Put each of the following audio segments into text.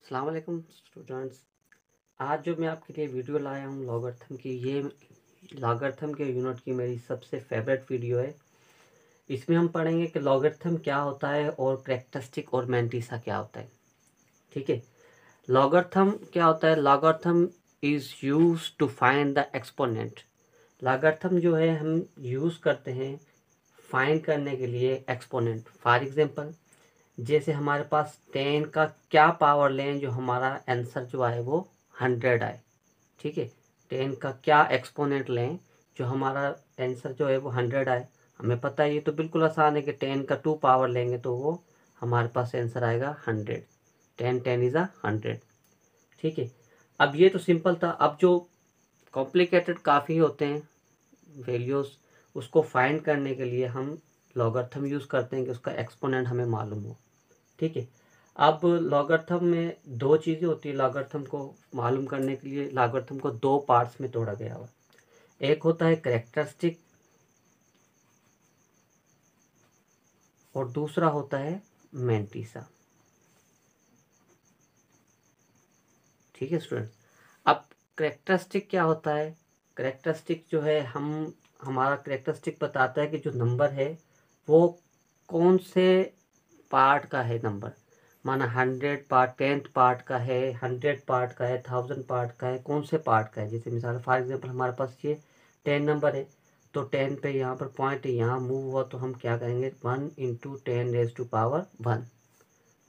अस्सलाम वालेकुम स्टूडेंट्स। आज जो मैं आपके लिए वीडियो लाया हूँ लॉगरिथम की, ये लॉगरिथम के यूनिट की मेरी सबसे फेवरेट वीडियो है। इसमें हम पढ़ेंगे कि लॉगरिथम क्या होता है और कैरेक्टरिस्टिक और मैंटिसा क्या होता है। ठीक है, लॉगरिथम क्या होता है? Logarithm is use to find the exponent. Logarithm जो है हम यूज़ करते हैं फाइंड करने के लिए एक्सपोनेंट। फॉर एग्जांपल, जैसे हमारे पास 10 का क्या पावर लें जो हमारा आंसर जो आए वो 100 आए। ठीक है, 10 का क्या एक्सपोनेंट लें जो हमारा आंसर जो है वो 100 आए। हमें पता है ये तो बिल्कुल आसान है कि 10 का 2 पावर लेंगे तो वो हमारे पास आंसर आएगा 100। 10 10 इज़ 100। ठीक है, अब ये तो सिंपल था। अब जो कॉम्प्लिकेटेड काफ़ी होते हैं वैल्यूज़, उसको फाइंड करने के लिए हम लॉगरिथम यूज़ करते हैं कि उसका एक्सपोनेंट हमें मालूम हो। ठीक है, अब लॉगरिथम में दो चीज़ें होती है। लॉगरिथम को मालूम करने के लिए लॉगरिथम को दो पार्ट्स में तोड़ा गया हुआ। एक होता है कैरेक्टरिस्टिक और दूसरा होता है मैंटिसा। ठीक है स्टूडेंट, अब कैरेक्टरिस्टिक क्या होता है? कैरेक्टरिस्टिक जो है हमारा कैरेक्टरिस्टिक बताता है कि जो नंबर है वो कौन से पार्ट का है। नंबर माना 100 पार्ट, 10th पार्ट का है, 100 पार्ट का है, 1000 पार्ट का है, कौन से पार्ट का है। जैसे मिसाल फॉर एग्जांपल हमारे पास ये 10 नंबर है, तो 10 पे यहाँ पर पॉइंट यहाँ मूव हुआ तो हम क्या करेंगे 1 इंटू 10⁻1।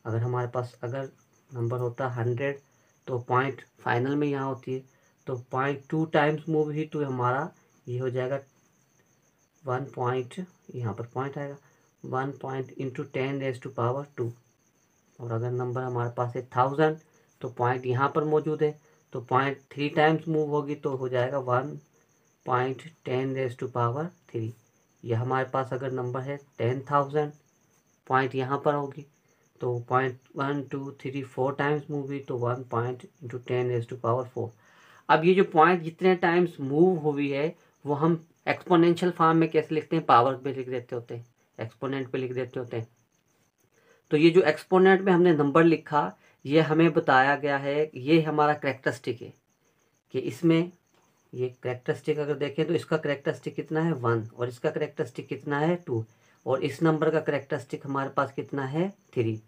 अगर हमारे पास अगर नंबर होता 100 तो पॉइंट फाइनल में यहाँ होती है, तो पॉइंट 2 टाइम्स मूव हुई तो हमारा ये हो जाएगा 1 पॉइंट, यहाँ पर पॉइंट आएगा 1 पॉइंट इंटू 10⁻2। और अगर नंबर हमारे पास है 1000 तो पॉइंट यहाँ पर मौजूद है, तो पॉइंट 3 टाइम्स मूव होगी तो हो जाएगा 1 पॉइंट 10⁻3। यह हमारे पास अगर नंबर है 10,000, पॉइंट यहाँ पर होगी तो पॉइंट 1 2 3 4 टाइम्स मूव हुई तो 1 पॉइंट इंटू 10⁻4। अब ये जो पॉइंट जितने टाइम्स मूव हुई है वो हम एक्सपोनेंशियल फॉर्म में कैसे लिखते हैं? पावर पे लिख देते होते हैं, एक्सपोनेंट पे लिख देते होते हैं। तो ये जो एक्सपोनेंट में हमने नंबर लिखा, ये हमें बताया गया है, ये हमारा कैरेक्टरिस्टिक है कि इसमें ये कैरेक्टरिस्टिक अगर देखें तो इसका कैरेक्टरिस्टिक कितना है 1 और इसका कैरेक्टरिस्टिक कितना है 2 और इस नंबर का कैरेक्टरिस्टिक हमारे पास कितना है 3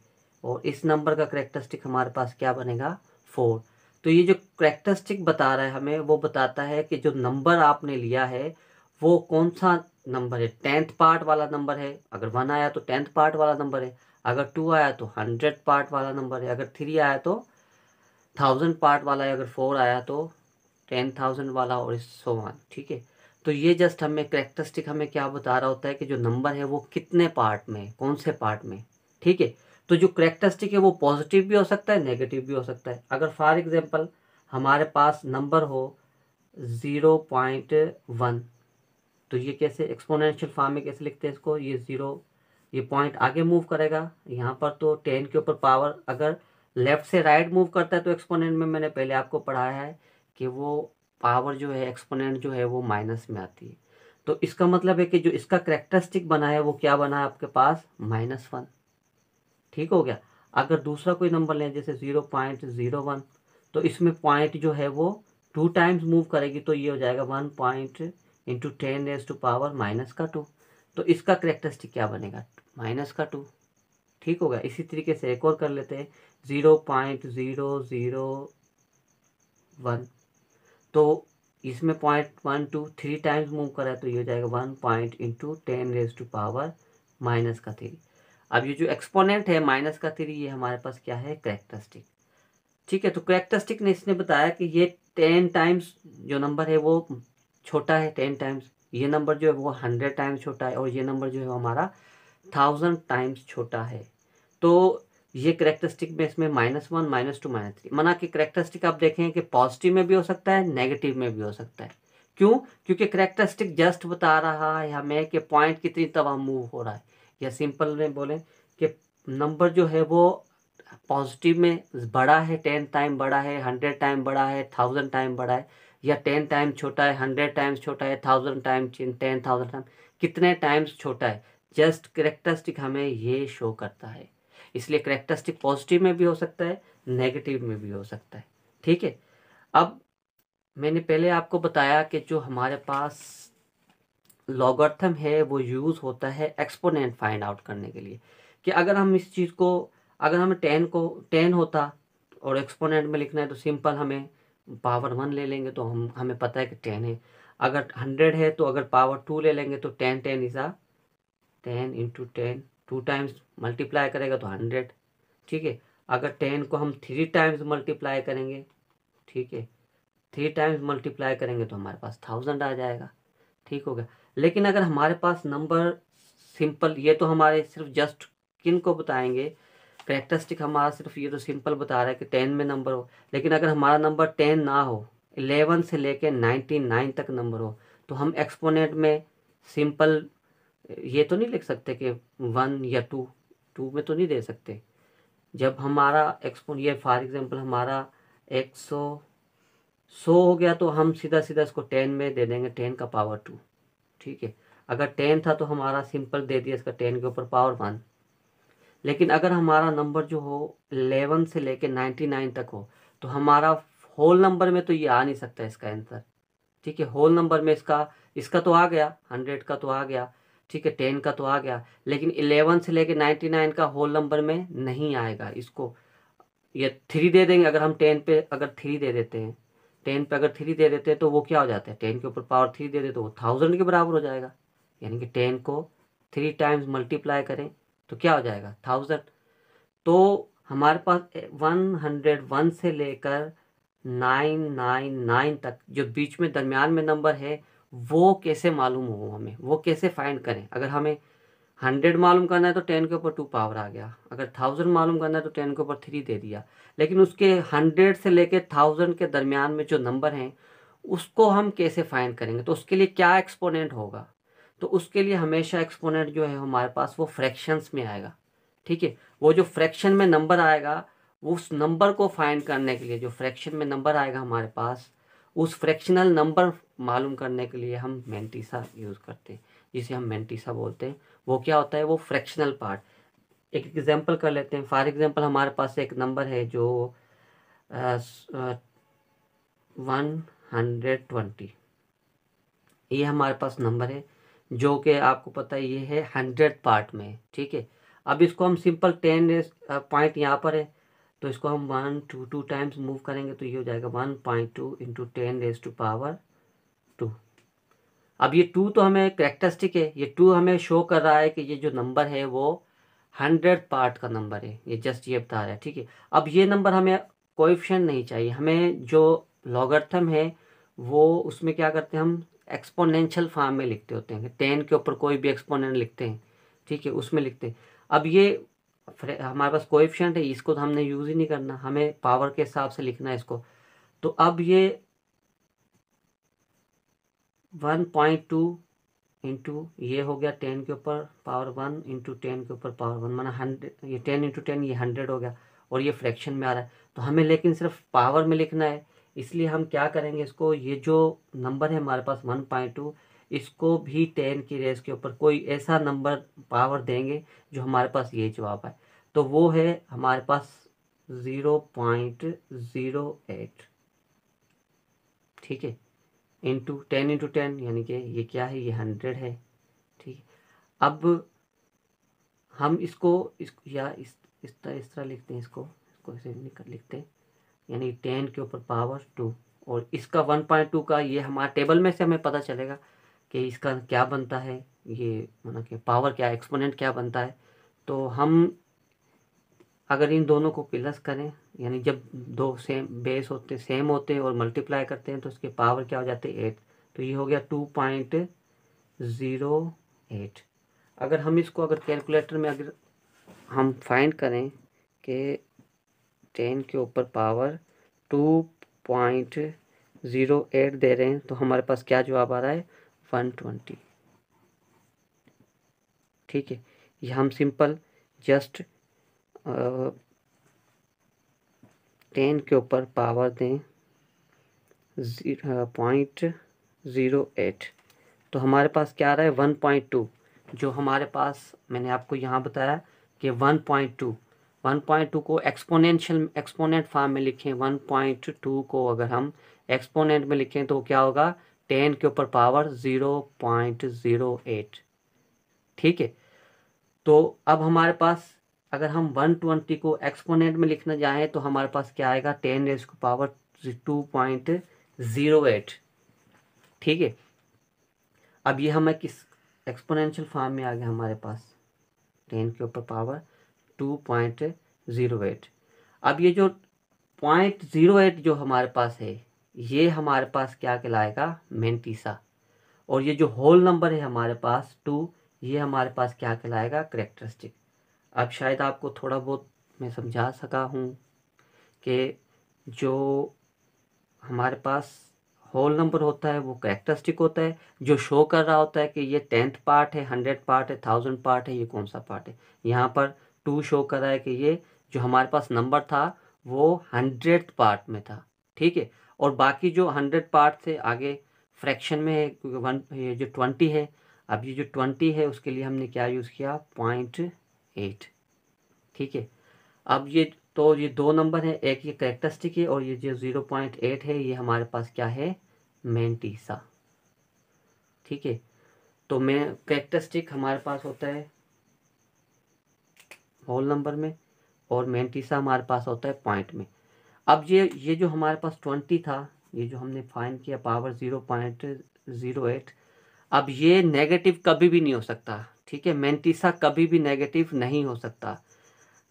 और इस नंबर का कैरेक्टरिस्टिक हमारे पास क्या बनेगा 4। तो ये जो कैरेक्टरिस्टिक बता रहा है हमें, वो बताता है कि जो नंबर आपने लिया है वो कौन सा नंबर है। 10th पार्ट वाला नंबर है, अगर 1 आया तो 10th पार्ट वाला नंबर है, अगर 2 आया तो 100 पार्ट वाला नंबर है, अगर 3 आया तो 1000 पार्ट वाला है, अगर 4 आया तो 10,000 वाला और सो ऑन। ठीक है, तो ये जस्ट हमें कैरेक्टरिस्टिक हमें क्या बता रहा होता है कि जो नंबर है वो कितने पार्ट में है, कौन से पार्ट में। ठीक है, तो जो कैरेक्टरिस्टिक है वो पॉजिटिव भी हो सकता है, नेगेटिव भी हो सकता है। अगर फॉर एग्जांपल हमारे पास नंबर हो 0.1, तो ये कैसे एक्सपोनेंशियल फॉर्म में कैसे लिखते हैं इसको? ये 0, ये पॉइंट आगे मूव करेगा यहाँ पर, तो 10 के ऊपर पावर अगर लेफ्ट से राइट मूव करता है तो एक्सपोनेंट में मैंने पहले आपको पढ़ाया है कि वो पावर जो है एक्सपोनेंट जो है वो माइनस में आती है। तो इसका मतलब है कि जो इसका कैरेक्टरिस्टिक बना है वो क्या बना है आपके पास -1। ठीक हो गया। अगर दूसरा कोई नंबर लें जैसे 0.01, तो इसमें पॉइंट जो है वो 2 टाइम्स मूव करेगी तो ये हो जाएगा 1 पॉइंट इंटू 10⁻2। तो इसका कैरेक्टरिस्टिक क्या बनेगा -2। ठीक हो गया। इसी तरीके से एक और कर लेते हैं 0.001, तो इसमें पॉइंट 1 2 3 टाइम्स मूव करा है तो ये हो जाएगा 1 पॉइंट इंटू 10⁻3। अब ये जो एक्सपोनेंट है -3, ये हमारे पास क्या है कैरेक्टरिस्टिक। ठीक है, तो कैरेक्टरिस्टिक ने इसने बताया कि ये 10 टाइम्स जो नंबर है वो छोटा है, 10 टाइम्स। ये नंबर जो है वो 100 टाइम्स छोटा है और ये नंबर जो है हमारा 1000 टाइम्स छोटा है। तो ये कैरेक्टरिस्टिक में इसमें -1 -2 -3 माना कि कैरेक्टरिस्टिक आप देखें कि पॉजिटिव में भी हो सकता है, नेगेटिव में भी हो सकता है। क्यों? क्योंकि कैरेक्टरिस्टिक जस्ट बता रहा है हमें कि पॉइंट कितनी दफा मूव हो रहा है, या सिंपल में बोलें कि नंबर जो है वो पॉजिटिव में बड़ा है, 10 टाइम बड़ा है, 100 टाइम बड़ा है, 1000 टाइम बड़ा है, या 10 टाइम छोटा है, 100 टाइम्स छोटा है, 1000 टाइम 10,000 टाइम कितने टाइम्स छोटा है। जस्ट कैरेक्टरिस्टिक हमें ये शो करता है। इसलिए कैरेक्टरिस्टिक पॉजिटिव में भी हो सकता है, नेगेटिव में भी हो सकता है। ठीक है, अब मैंने पहले आपको बताया कि जो हमारे पास लॉगरिथम है वो यूज़ होता है एक्सपोनेंट फाइंड आउट करने के लिए, कि अगर हम इस चीज़ को, अगर हमें 10 होता और एक्सपोनेंट में लिखना है तो सिंपल हमें पावर 1 ले लेंगे, तो हमें पता है कि 10 है। अगर 100 है तो अगर पावर 2 ले लेंगे तो 10 इज़ 10 इंटू 10, 2 टाइम्स मल्टीप्लाई करेगा तो 100। ठीक है, अगर 10 को हम 3 टाइम्स मल्टीप्लाई करेंगे, ठीक है, 3 टाइम्स मल्टीप्लाई करेंगे तो हमारे पास 1000 आ जाएगा। ठीक हो गया। लेकिन अगर हमारे पास नंबर सिंपल, ये तो हमारे सिर्फ जस्ट किन को बताएंगे, कैरेक्टरिस्टिक हमारा सिर्फ ये तो सिंपल बता रहा है कि 10 में नंबर हो, लेकिन अगर हमारा नंबर 10 ना हो, 11 से लेके 99 तक नंबर हो, तो हम एक्सपोनेंट में सिंपल ये तो नहीं लिख सकते कि 1 या 2 में तो नहीं दे सकते। जब हमारा ये फॉर एग्जांपल हमारा 100 हो गया तो हम सीधा सीधा इसको 10 में दे देंगे, 10 का पावर 2। ठीक है, अगर 10 था तो हमारा सिंपल दे दिया इसका 10 के ऊपर पावर 1। लेकिन अगर हमारा नंबर जो हो 11 से लेके 99 तक हो, तो हमारा होल नंबर में तो ये आ नहीं सकता इसका आंसर। ठीक है, होल नंबर में इसका तो आ गया, 100 का तो आ गया, ठीक है, 10 का तो आ गया, लेकिन 11 से लेके 99 का होल नंबर में नहीं आएगा। इसको ये 3 दे देंगे, अगर हम 10 पे अगर 3 दे देते हैं, 10 पे अगर 3 दे देते हैं तो वो क्या हो जाता है, 10 के ऊपर पावर 3 दे दे तो वो 1000 के बराबर हो जाएगा। यानी कि 10 को 3 टाइम्स मल्टीप्लाई करें तो क्या हो जाएगा, 1000। तो हमारे पास 101 से लेकर 999 तक जो बीच में दरमियान में नंबर है, वो कैसे मालूम हो, हमें वो कैसे फाइंड करें। अगर हमें 100 मालूम करना है तो 10 के ऊपर 2 पावर आ गया, अगर 1000 मालूम करना है तो 10 के ऊपर 3 दे दिया। लेकिन उसके 100 से लेके 1000 के दरमियान में जो नंबर हैं उसको हम कैसे फाइंड करेंगे, तो उसके लिए क्या एक्सपोनेंट होगा, तो उसके लिए हमेशा एक्सपोनेंट जो है हमारे पास वो फ्रैक्शंस में आएगा। ठीक है, वो जो फ्रैक्शन में नंबर आएगा, उस नंबर को फाइंड करने के लिए, जो फ्रैक्शन में नंबर आएगा हमारे पास, उस फ्रैक्शनल नंबर मालूम करने के लिए हम मैंटिसा यूज़ करते हैं, जिसे हम मैंटिसा बोलते हैं। वो क्या होता है, वो फ्रैक्शनल पार्ट। एक एग्जांपल कर लेते हैं। फॉर एग्जांपल हमारे पास एक नंबर है जो 120, ये हमारे पास नंबर है जो कि आपको पता है ये है 100 पार्ट में। ठीक है, अब इसको हम सिंपल 10 पॉइंट यहाँ पर है तो इसको हम 1 2 टाइम्स मूव करेंगे तो ये हो जाएगा 1.2 इंटू 10⁻²। अब ये 2 तो हमें कैरेक्टरिस्टिक है, ये 2 हमें शो कर रहा है कि ये जो नंबर है वो 100 पार्ट का नंबर है, ये जस्ट ये बता रहा है। ठीक है, अब ये नंबर हमें कोएफिशिएंट नहीं चाहिए, हमें जो लॉगरिथम है वो उसमें क्या करते हैं, हम एक्सपोनेंशियल फॉर्म में लिखते होते हैं, 10 के ऊपर कोई भी एक्सपोनेंट लिखते हैं। ठीक है, उसमें लिखते हैं। अब ये हमारे पास कोएफिशिएंट है, इसको तो हमने यूज़ ही नहीं करना, हमें पावर के हिसाब से लिखना है इसको। तो अब ये 1.2 इंटू ये हो गया 10 के ऊपर पावर 1 इंटू 10 के ऊपर पावर 1, माना 100, ये 10 इंटू 10 ये 100 हो गया, और ये फ्रैक्शन में आ रहा है। तो हमें लेकिन सिर्फ पावर में लिखना है, इसलिए हम क्या करेंगे, इसको ये जो नंबर है हमारे पास 1.2, इसको भी 10 की रेस के ऊपर कोई ऐसा नंबर पावर देंगे जो हमारे पास ये जवाब आए, तो वो है हमारे पास 0.08। ठीक है, इंटू 10 यानी कि ये क्या है, ये 100 है। ठीक है, अब हम इसको या इस तरह लिखते हैं, इसको ऐसे लिखते हैं, यानी 10 के ऊपर पावर 2, और इसका 1.2 का ये हमारे टेबल में से हमें पता चलेगा कि इसका क्या बनता है, ये मतलब कि पावर क्या, एक्सपोनेंट क्या बनता है। तो हम अगर इन दोनों को प्लस करें, यानी जब दो सेम बेस होते सेम होते हैं और मल्टीप्लाई करते हैं तो इसके पावर क्या हो जाते हैं 8, तो ये हो गया 2.08। अगर हम इसको अगर कैलकुलेटर में अगर हम फाइंड करें कि 10 के ऊपर पावर 2.08 दे रहे हैं तो हमारे पास क्या जवाब आ रहा है, 120। ठीक है, ये हम सिंपल जस्ट 10 के ऊपर पावर दें 0.08 तो हमारे पास क्या आ रहा है, 1.2। जो हमारे पास मैंने आपको यहाँ बताया कि 1.2 1.2 को एक्सपोनेंट फॉर्म में लिखें, 1.2 को अगर हम एक्सपोनेंट में लिखें तो क्या होगा, 10 के ऊपर पावर 0.08। ठीक है, तो अब हमारे पास अगर हम 120 को एक्सपोनेंट में लिखना चाहें तो हमारे पास क्या आएगा, 10 रेज़ टू पावर 2.08। ठीक है, अब ये हमें किस एक्सपोनेंशियल फॉर्म में आ गया हमारे पास, 10 के ऊपर पावर 2.08। अब ये जो 0.08 जो हमारे पास है, ये हमारे पास क्या कहलाएगा, मैंटीसा। और ये जो होल नंबर है हमारे पास 2, ये हमारे पास क्या कहलाएगा, कैरेक्टरिस्टिक। अब शायद आपको थोड़ा बहुत मैं समझा सका हूँ कि जो हमारे पास होल नंबर होता है वो कैरेक्टरिस्टिक होता है, जो शो कर रहा होता है कि ये 10th पार्ट है, 100 पार्ट है, 1000 पार्ट है, ये कौन सा पार्ट है। यहाँ पर 2 शो कर रहा है कि ये जो हमारे पास नंबर था वो 100th पार्ट में था। ठीक है, और बाकी जो 100 पार्ट से आगे फ्रैक्शन में है, क्योंकि ये जो 20 है, अब ये जो 20 है उसके लिए हमने क्या यूज़ किया, 0.8। ठीक है, अब ये तो ये दो नंबर है, एक ये कैरेक्टरिस्टिक है और ये जो 0.8 है ये हमारे पास क्या है, मैंटीसा। ठीक है, तो मैं कैरेक्टरिस्टिक हमारे पास होता है होल नंबर में और मैंटीसा हमारे पास होता है पॉइंट में। अब ये जो हमारे पास 20 था, ये जो हमने फाइंड किया पावर 0.08, अब ये नेगेटिव कभी भी नहीं हो सकता। ठीक है, मैंटीसा कभी भी नेगेटिव नहीं हो सकता।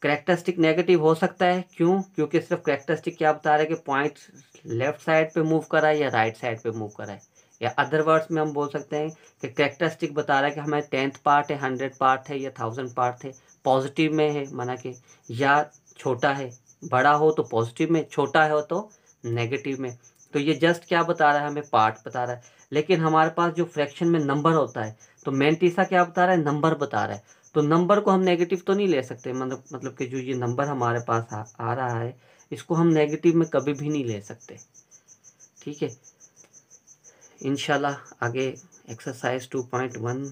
कैरेक्टरिस्टिक नेगेटिव हो सकता है, क्यों, क्योंकि सिर्फ कैरेक्टरिस्टिक क्या बता रहा है कि पॉइंट लेफ्ट साइड पे मूव कर रहा है या राइट साइड पे मूव कर रहा है। या अदर वर्ड्स में हम बोल सकते हैं कि कैरेक्टरिस्टिक बता रहा है कि हमारे 10th पार्ट है, 100 पार्ट है या 1000 पार्ट है, पॉजिटिव में है माना कि, या छोटा है, बड़ा हो तो पॉजिटिव में, छोटा है तो नेगेटिव में। तो ये जस्ट क्या बता रहा है, हमें पार्ट बता रहा है। लेकिन हमारे पास जो फ्रैक्शन में नंबर होता है, तो मैंटीसा क्या बता रहा है, नंबर बता रहा है। तो नंबर को हम नेगेटिव तो नहीं ले सकते, मतलब कि जो ये नंबर हमारे पास आ रहा है, इसको हम नेगेटिव में कभी भी नहीं ले सकते। ठीक है, इंशाल्लाह आगे एक्सरसाइज 2.1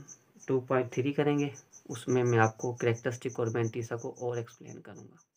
2.3 करेंगे, उसमें मैं आपको कैरेक्टरिस्टिक और मैंटीसा को और एक्सप्लेन करूँगा।